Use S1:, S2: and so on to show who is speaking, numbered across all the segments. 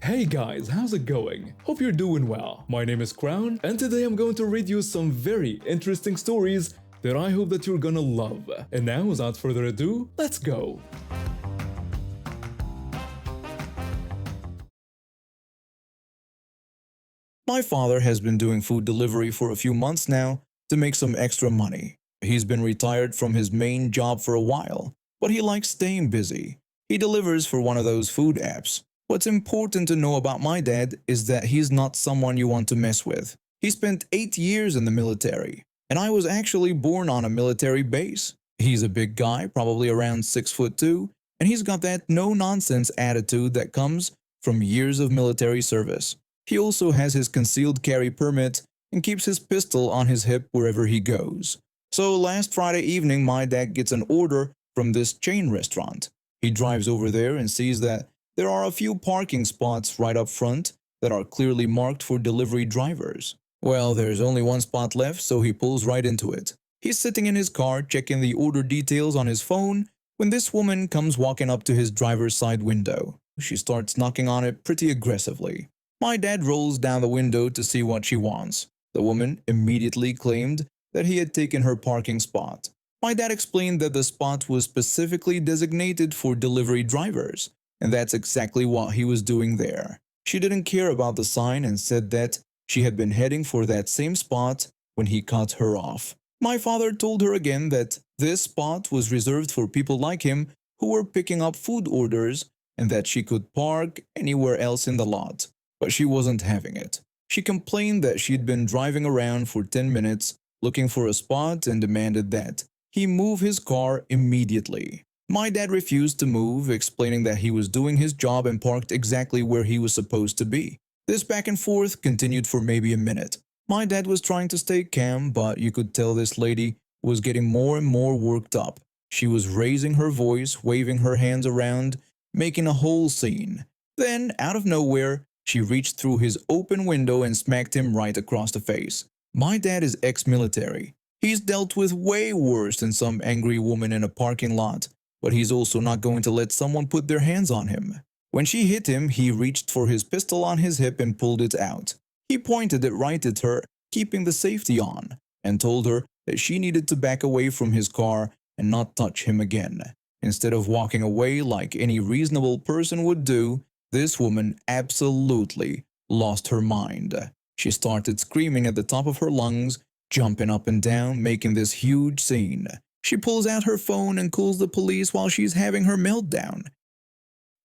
S1: Hey guys, how's it going? Hope you're doing well. My name is Crown, and today I'm going to read you some very interesting stories that I hope that you're gonna love. And now, without further ado, let's go!
S2: My father has been doing food delivery for a few months now to make some extra money. He's been retired from his main job for a while, but he likes staying busy. He delivers for one of those food apps. What's important to know about my dad is that he's not someone you want to mess with. He spent 8 years in the military, and I was actually born on a military base. He's a big guy, probably around 6'2", and he's got that no-nonsense attitude that comes from years of military service. He also has his concealed carry permit and keeps his pistol on his hip wherever he goes. So last Friday evening, my dad gets an order from this chain restaurant. He drives over there and sees that there are a few parking spots right up front that are clearly marked for delivery drivers. Well, there's only one spot left, so he pulls right into it. He's sitting in his car checking the order details on his phone when this woman comes walking up to his driver's side window. She starts knocking on it pretty aggressively. My dad rolls down the window to see what she wants. The woman immediately claimed that he had taken her parking spot. My dad explained that the spot was specifically designated for delivery drivers, and that's exactly what he was doing there. She didn't care about the sign and said that she had been heading for that same spot when he cut her off. My father told her again that this spot was reserved for people like him who were picking up food orders and that she could park anywhere else in the lot. But she wasn't having it. She complained that she'd been driving around for 10 minutes looking for a spot and demanded that he move his car immediately. My dad refused to move, explaining that he was doing his job and parked exactly where he was supposed to be. This back and forth continued for maybe a minute. My dad was trying to stay calm, but you could tell this lady was getting more and more worked up. She was raising her voice, waving her hands around, making a whole scene. Then, out of nowhere, she reached through his open window and smacked him right across the face. My dad is ex-military. He's dealt with way worse than some angry woman in a parking lot, but he's also not going to let someone put their hands on him. When she hit him, he reached for his pistol on his hip and pulled it out. He pointed it right at her, keeping the safety on, and told her that she needed to back away from his car and not touch him again. Instead of walking away like any reasonable person would do, this woman absolutely lost her mind. She started screaming at the top of her lungs, jumping up and down, making this huge scene. She pulls out her phone and calls the police while she's having her meltdown.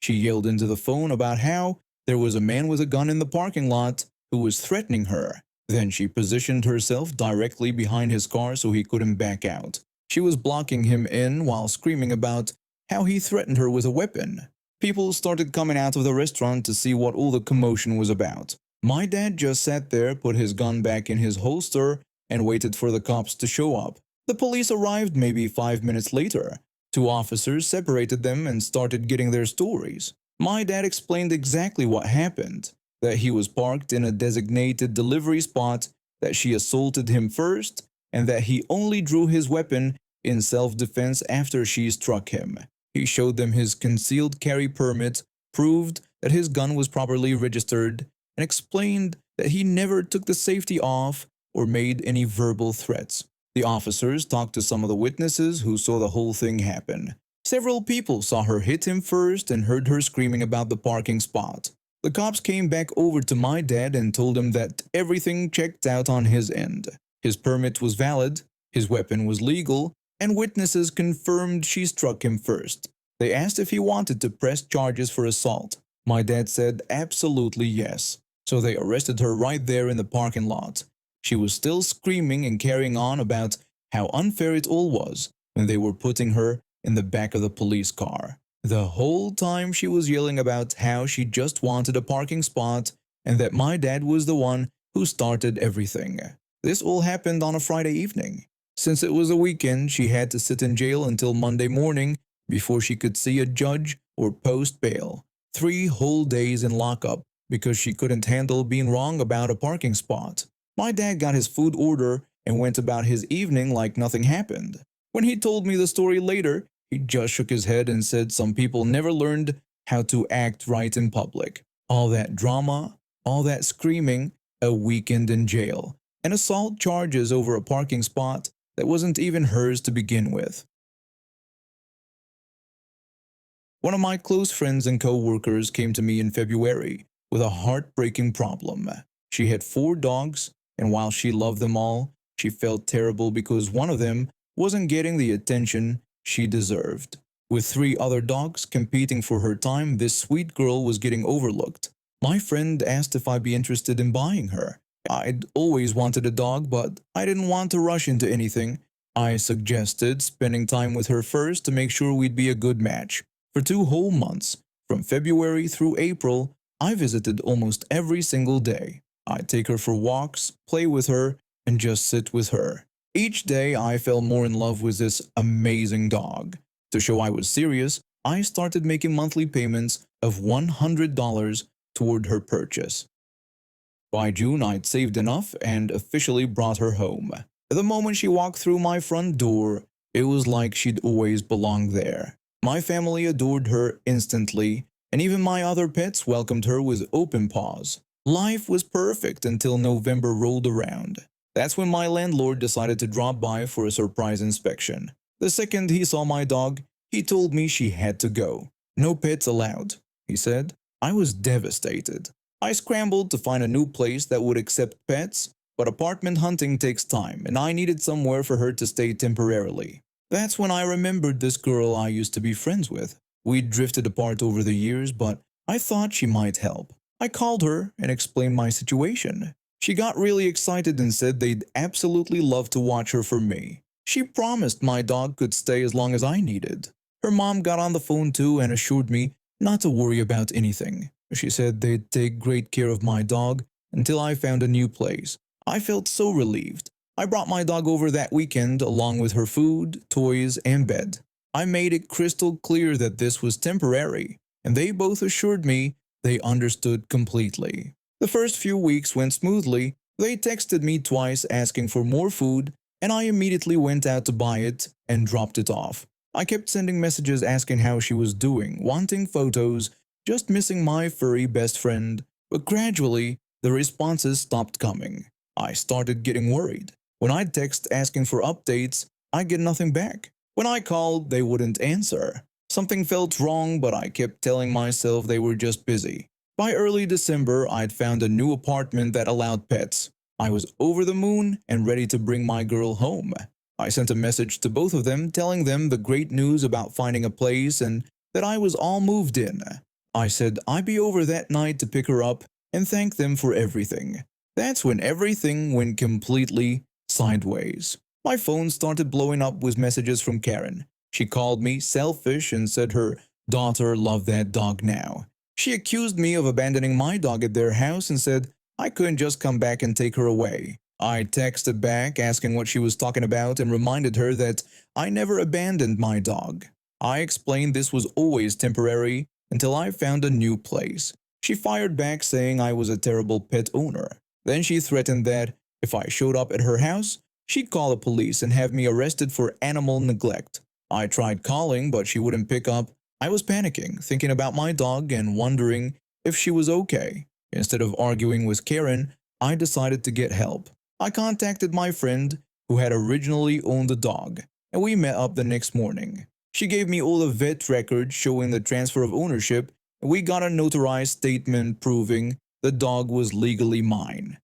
S2: She yelled into the phone about how there was a man with a gun in the parking lot who was threatening her. Then she positioned herself directly behind his car so he couldn't back out. She was blocking him in while screaming about how he threatened her with a weapon. People started coming out of the restaurant to see what all the commotion was about. My dad just sat there, put his gun back in his holster, and waited for the cops to show up. The police arrived maybe 5 minutes later. 2 officers separated them and started getting their stories. My dad explained exactly what happened, that he was parked in a designated delivery spot, that she assaulted him first, and that he only drew his weapon in self-defense after she struck him. He showed them his concealed carry permit, proved that his gun was properly registered, and explained that he never took the safety off or made any verbal threats. The officers talked to some of the witnesses who saw the whole thing happen. Several people saw her hit him first and heard her screaming about the parking spot. The cops came back over to my dad and told him that everything checked out on his end. His permit was valid, his weapon was legal, and witnesses confirmed she struck him first. They asked if he wanted to press charges for assault. My dad said absolutely yes. So they arrested her right there in the parking lot. She was still screaming and carrying on about how unfair it all was when they were putting her in the back of the police car. The whole time she was yelling about how she just wanted a parking spot and that my dad was the one who started everything. This all happened on a Friday evening. Since it was a weekend, she had to sit in jail until Monday morning before she could see a judge or post bail. 3 whole days in lockup because she couldn't handle being wrong about a parking spot. My dad got his food order and went about his evening like nothing happened. When he told me the story later, he just shook his head and said some people never learned how to act right in public. All that drama, all that screaming, a weekend in jail, and assault charges over a parking spot that wasn't even hers to begin with. One of my close friends and co-workers came to me in February with a heartbreaking problem. She had 4 dogs, and while she loved them all, she felt terrible because one of them wasn't getting the attention she deserved. With 3 other dogs competing for her time, this sweet girl was getting overlooked. My friend asked if I'd be interested in buying her. I'd always wanted a dog, but I didn't want to rush into anything. I suggested spending time with her first to make sure we'd be a good match. For 2 whole months, from February through April, I visited almost every single day. I'd take her for walks, play with her, and just sit with her. Each day, I fell more in love with this amazing dog. To show I was serious, I started making monthly payments of $100 toward her purchase. By June, I'd saved enough and officially brought her home. The moment she walked through my front door, it was like she'd always belonged there. My family adored her instantly, and even my other pets welcomed her with open paws. Life was perfect until November rolled around. That's when my landlord decided to drop by for a surprise inspection. The second he saw my dog, he told me she had to go. "No pets allowed," he said. I was devastated. I scrambled to find a new place that would accept pets, but apartment hunting takes time, and I needed somewhere for her to stay temporarily. That's when I remembered this girl I used to be friends with. We'd drifted apart over the years, but I thought she might help. I called her and explained my situation. She got really excited and said they'd absolutely love to watch her for me. She promised my dog could stay as long as I needed. Her mom got on the phone too and assured me not to worry about anything. She said they'd take great care of my dog until I found a new place. I felt so relieved. I brought my dog over that weekend along with her food, toys, and bed. I made it crystal clear that this was temporary, and they both assured me they understood completely. The first few weeks went smoothly. They texted me twice asking for more food, and I immediately went out to buy it and dropped it off. I kept sending messages asking how she was doing, wanting photos, just missing my furry best friend. But gradually, the responses stopped coming. I started getting worried. When I'd text asking for updates, I'd get nothing back. When I called, they wouldn't answer. Something felt wrong, but I kept telling myself they were just busy. By early December, I'd found a new apartment that allowed pets. I was over the moon and ready to bring my girl home. I sent a message to both of them telling them the great news about finding a place and that I was all moved in. I said I'd be over that night to pick her up and thank them for everything. That's when everything went completely sideways. My phone started blowing up with messages from Karen. She called me selfish and said her daughter loved that dog now. She accused me of abandoning my dog at their house and said I couldn't just come back and take her away. I texted back asking what she was talking about and reminded her that I never abandoned my dog. I explained this was always temporary until I found a new place. She fired back saying I was a terrible pet owner. Then she threatened that if I showed up at her house, she'd call the police and have me arrested for animal neglect. I tried calling, but she wouldn't pick up. I was panicking, thinking about my dog and wondering if she was okay. Instead of arguing with Karen, I decided to get help. I contacted my friend who had originally owned the dog, and we met up the next morning. She gave me all the vet records showing the transfer of ownership, and we got a notarized statement proving the dog was legally mine.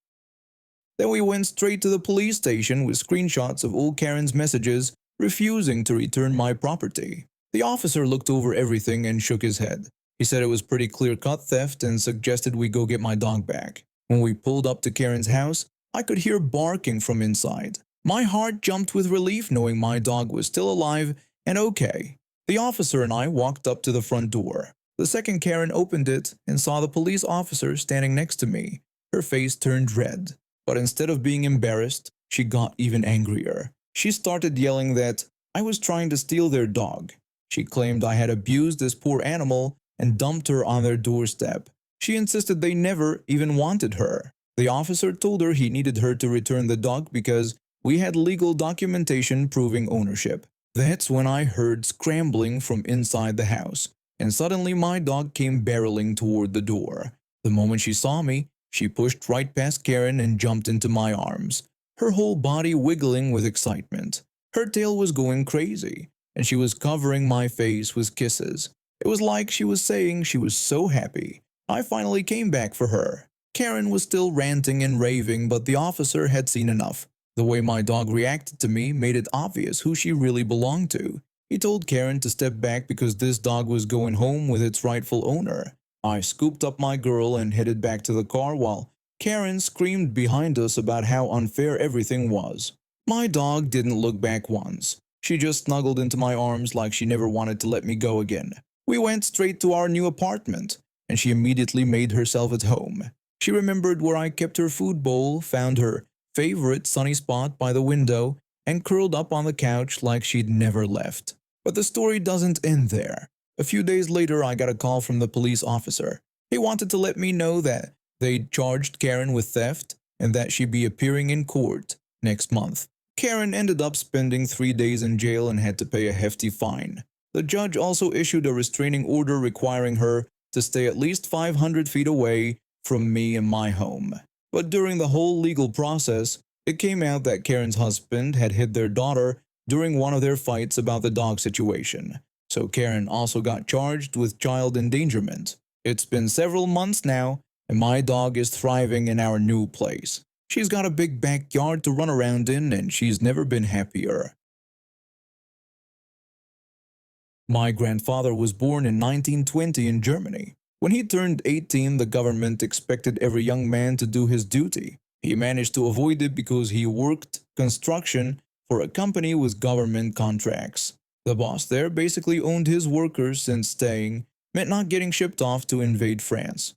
S2: Then we went straight to the police station with screenshots of all Karen's messages refusing to return my property. The officer looked over everything and shook his head. He said it was pretty clear-cut theft and suggested we go get my dog back. When we pulled up to Karen's house, I could hear barking from inside. My heart jumped with relief knowing my dog was still alive and okay. The officer and I walked up to the front door. The second Karen opened it and saw the police officer standing next to me. Her face turned red. But instead of being embarrassed, she got even angrier. She started yelling that I was trying to steal their dog. She claimed I had abused this poor animal and dumped her on their doorstep. She insisted they never even wanted her. The officer told her he needed her to return the dog because we had legal documentation proving ownership. That's when I heard scrambling from inside the house, and suddenly my dog came barreling toward the door. The moment she saw me, she pushed right past Karen and jumped into my arms, her whole body wiggling with excitement. Her tail was going crazy, and she was covering my face with kisses. It was like she was saying she was so happy. I finally came back for her. Karen was still ranting and raving, but the officer had seen enough. The way my dog reacted to me made it obvious who she really belonged to. He told Karen to step back because this dog was going home with its rightful owner. I scooped up my girl and headed back to the car while Karen screamed behind us about how unfair everything was. My dog didn't look back once. She just snuggled into my arms like she never wanted to let me go again. We went straight to our new apartment, and she immediately made herself at home. She remembered where I kept her food bowl, found her favorite sunny spot by the window, and curled up on the couch like she'd never left. But the story doesn't end there. A few days later, I got a call from the police officer. He wanted to let me know that they'd charged Karen with theft and that she'd be appearing in court next month. Karen ended up spending 3 days in jail and had to pay a hefty fine. The judge also issued a restraining order requiring her to stay at least 500 feet away from me and my home. But during the whole legal process, it came out that Karen's husband had hit their daughter during one of their fights about the dog situation. So Karen also got charged with child endangerment. It's been several months now, and my dog is thriving in our new place. She's got a big backyard to run around in, and she's never been happier. My grandfather was born in 1920 in Germany. When he turned 18, the government expected every young man to do his duty. He managed to avoid it because he worked construction for a company with government contracts. The boss there basically owned his workers since staying meant not getting shipped off to invade France.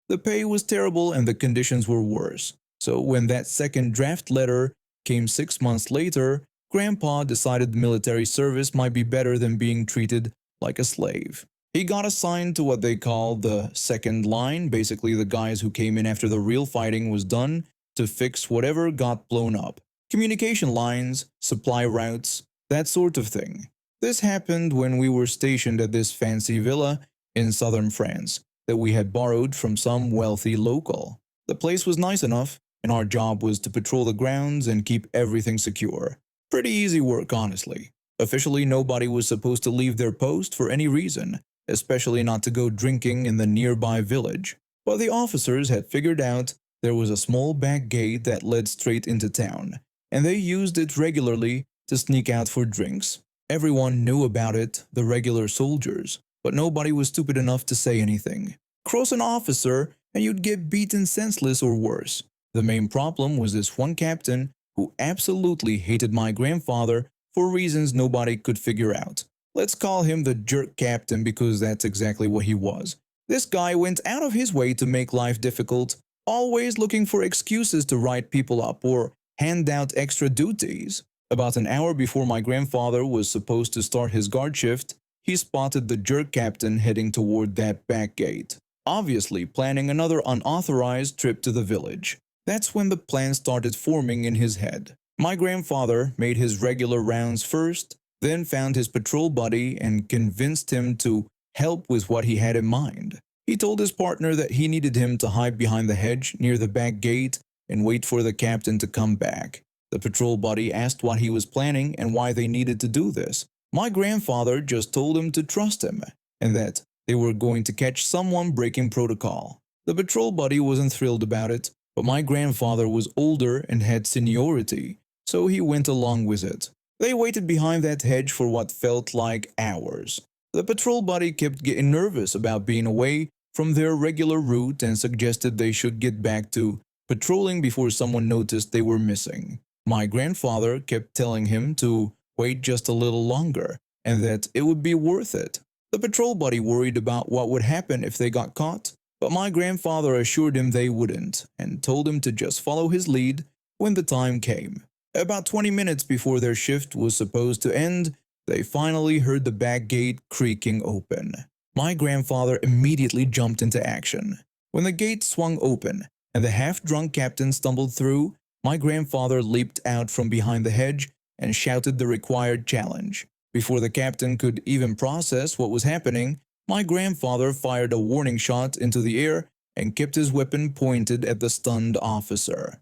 S2: The pay was terrible and the conditions were worse. So when that second draft letter came 6 months later, Grandpa decided military service might be better than being treated like a slave. He got assigned to what they call the second line, basically the guys who came in after the real fighting was done to fix whatever got blown up. Communication lines, supply routes, that sort of thing. This happened when we were stationed at this fancy villa in southern France that we had borrowed from some wealthy local. The place was nice enough, and our job was to patrol the grounds and keep everything secure. Pretty easy work, honestly. Officially, nobody was supposed to leave their post for any reason, especially not to go drinking in the nearby village. But the officers had figured out there was a small back gate that led straight into town, and they used it regularly to sneak out for drinks. Everyone knew about it, the regular soldiers, but nobody was stupid enough to say anything. Cross an officer and you'd get beaten senseless or worse. The main problem was this one captain who absolutely hated my grandfather for reasons nobody could figure out. Let's call him the jerk captain because that's exactly what he was. This guy went out of his way to make life difficult, always looking for excuses to write people up or hand out extra duties. About an hour before my grandfather was supposed to start his guard shift, he spotted the jerk captain heading toward that back gate, obviously planning another unauthorized trip to the village. That's when the plan started forming in his head. My grandfather made his regular rounds first, then found his patrol buddy and convinced him to help with what he had in mind. He told his partner that he needed him to hide behind the hedge near the back gate and wait for the captain to come back. The patrol buddy asked what he was planning and why they needed to do this. My grandfather just told him to trust him and that they were going to catch someone breaking protocol. The patrol buddy wasn't thrilled about it, but my grandfather was older and had seniority, so he went along with it. They waited behind that hedge for what felt like hours. The patrol buddy kept getting nervous about being away from their regular route and suggested they should get back to patrolling before someone noticed they were missing. My grandfather kept telling him to wait just a little longer and that it would be worth it. The patrol buddy worried about what would happen if they got caught, but my grandfather assured him they wouldn't and told him to just follow his lead when the time came. About 20 minutes before their shift was supposed to end, they finally heard the back gate creaking open. My grandfather immediately jumped into action. When the gate swung open and the half-drunk captain stumbled through, my grandfather leaped out from behind the hedge and shouted the required challenge. Before the captain could even process what was happening, my grandfather fired a warning shot into the air and kept his weapon pointed at the stunned officer.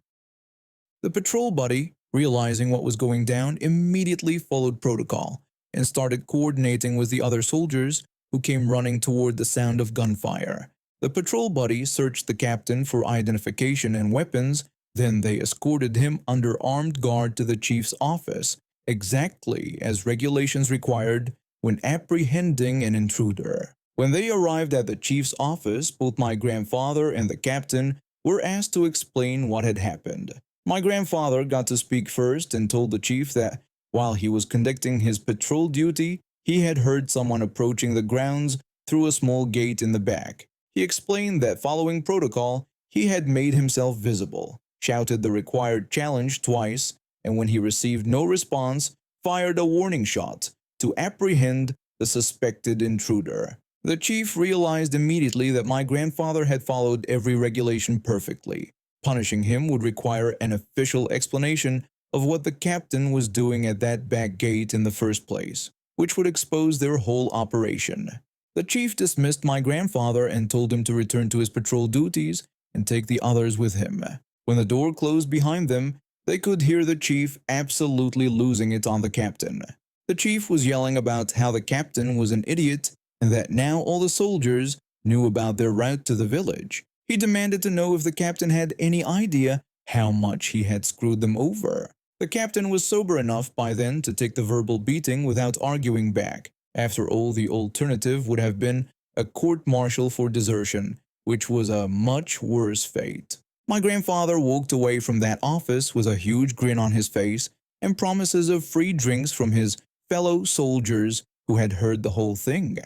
S2: The patrol buddy, realizing what was going down, immediately followed protocol and started coordinating with the other soldiers who came running toward the sound of gunfire. The patrol buddy searched the captain for identification and weapons, then they escorted him under armed guard to the chief's office, exactly as regulations required when apprehending an intruder. When they arrived at the chief's office, both my grandfather and the captain were asked to explain what had happened. My grandfather got to speak first and told the chief that while he was conducting his patrol duty, he had heard someone approaching the grounds through a small gate in the back. He explained that following protocol, he had made himself visible, shouted the required challenge twice, and when he received no response, fired a warning shot to apprehend the suspected intruder. The chief realized immediately that my grandfather had followed every regulation perfectly. Punishing him would require an official explanation of what the captain was doing at that back gate in the first place, which would expose their whole operation. The chief dismissed my grandfather and told him to return to his patrol duties and take the others with him. When the door closed behind them, they could hear the chief absolutely losing it on the captain. The chief was yelling about how the captain was an idiot and that now all the soldiers knew about their route to the village. He demanded to know if the captain had any idea how much he had screwed them over. The captain was sober enough by then to take the verbal beating without arguing back. After all, the alternative would have been a court-martial for desertion, which was a much worse fate. My grandfather walked away from that office with a huge grin on his face and promises of free drinks from his fellow soldiers who had heard the whole thing.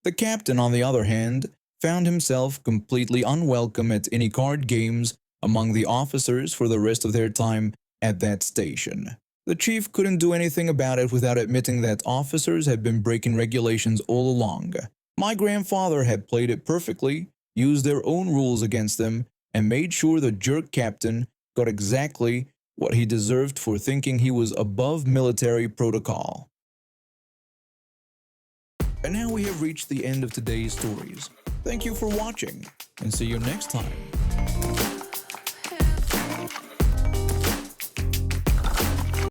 S2: The captain, on the other hand, found himself completely unwelcome at any card games among the officers for the rest of their time at that station. The chief couldn't do anything about it without admitting that officers had been breaking regulations all along. My grandfather had played it perfectly, used their own rules against them, and made sure the jerk captain got exactly what he deserved for thinking he was above military protocol. And now we have reached the end of today's stories. Thank you for watching, and see you next time.